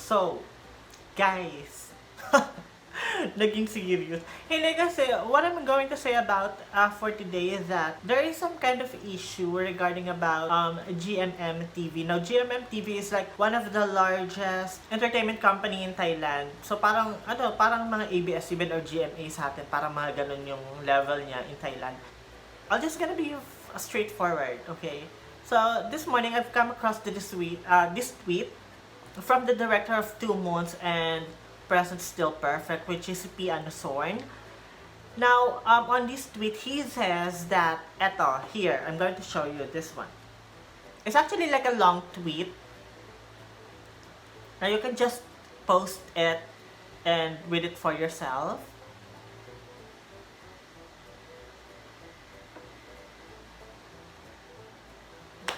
So, guys, naging serious. Hindi kasi, what I'm going to say about for today is that there is some kind of issue regarding about GMM TV. Now, GMM TV is like one of the largest entertainment company in Thailand. So, parang mga ABS-CBN or GMA sa atin, parang mga ganun yung level niya in Thailand. I'm just gonna be straightforward, okay? So, this morning, I've come across this tweet from the director of Two Moons and Present Still Perfect, which is P. Anosorn. Now, on this tweet, he says that, here, I'm going to show you this one. It's actually like a long tweet. Now, you can just post it and read it for yourself.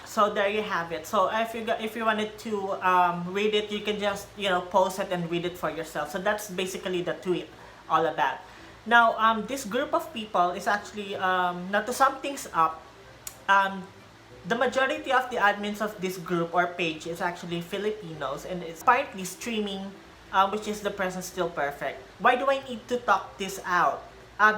So there you have it. So if you wanted to read it, you can just post it and read it for yourself. So that's basically the tweet all about. Now this group of people is actually now to sum things up, the majority of the admins of this group or page is actually Filipinos, and it's partly streaming, which is the Present Still Perfect. Why do I need to talk this out?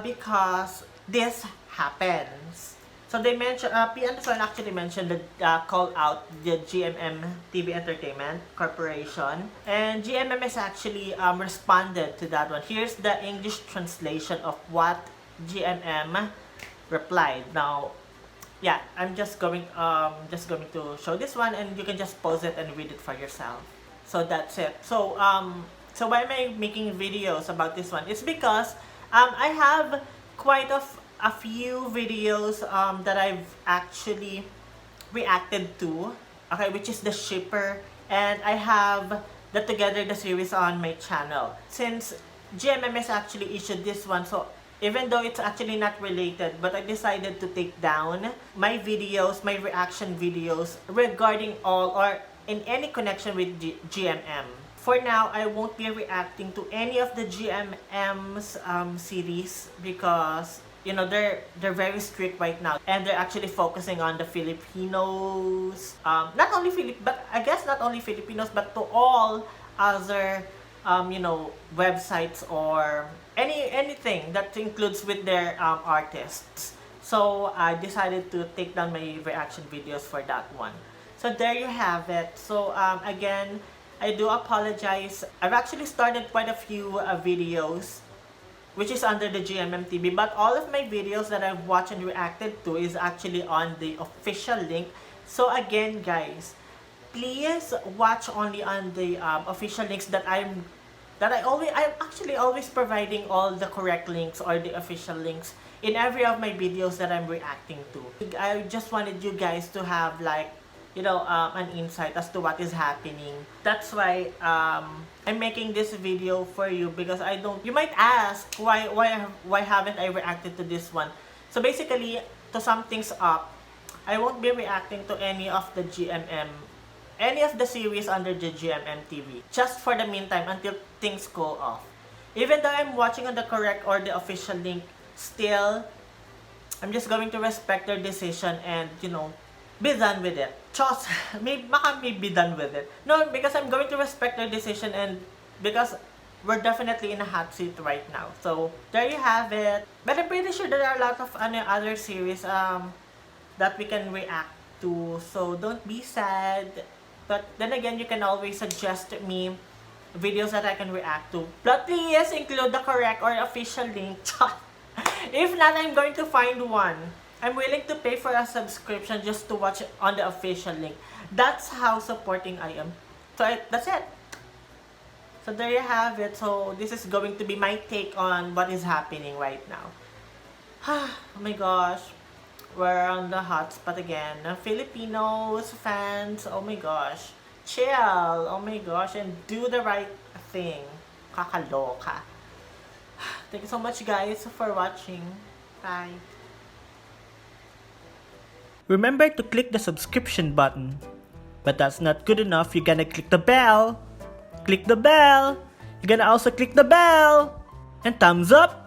Because this happens. So they mentioned, P. Anderson actually mentioned the call out the GMM TV Entertainment Corporation, and GMM has actually responded to that one. Here's the English translation of what GMM replied. Now, yeah, I'm just going to show this one, and you can just pause it and read it for yourself. So that's it. So so why am I making videos about this one? It's because I have quite a few videos that I've actually reacted to, okay, which is the shipper, and I have the Together the series on my channel. Since GMM has actually issued this one, so even though it's actually not related, but I decided to take down my videos, my reaction videos regarding all or in any connection with GMM. For now, I won't be reacting to any of the GMM's series because they're very strict right now, and they're actually focusing on the Filipinos, not only Filipinos, but to all other websites or anything that includes with their artists. So I decided to take down my reaction videos for that one. So there you have it. So again, I do apologize. I've actually started quite a few videos which is under the GMM TV, but all of my videos that I've watched and reacted to is actually on the official link. So again, guys, please watch only on the official links I'm actually always providing all the correct links or the official links in every of my videos that I'm reacting to. I just wanted you guys to have like an insight as to what is happening. That's why I'm making this video for you, because you might ask why haven't I reacted to this one. So basically, to sum things up, I won't be reacting to any of the series under the GMM TV, just for the meantime until things go off. Even though I'm watching on the correct or the official link, still I'm just going to respect their decision and be done with it. Just may be done with it. No, because I'm going to respect their decision, and because we're definitely in a hot seat right now. So there you have it. But I'm pretty sure there are a lot of other series that we can react to. So don't be sad. But then again, you can always suggest me videos that I can react to. But please include the correct or official link. If not, I'm going to find one. I'm willing to pay for a subscription just to watch it on the official link. That's how supporting I am. So that's it. So there you have it. So this is going to be my take on what is happening right now. Oh my gosh. We're on the hot spot again. Filipinos, fans, oh my gosh. Chill, oh my gosh, and do the right thing. Kakaloka. Thank you so much, guys, for watching. Bye. Remember to click the subscription button. But that's not good enough. You're gonna click the bell. Click the bell. You're gonna also click the bell. And thumbs up.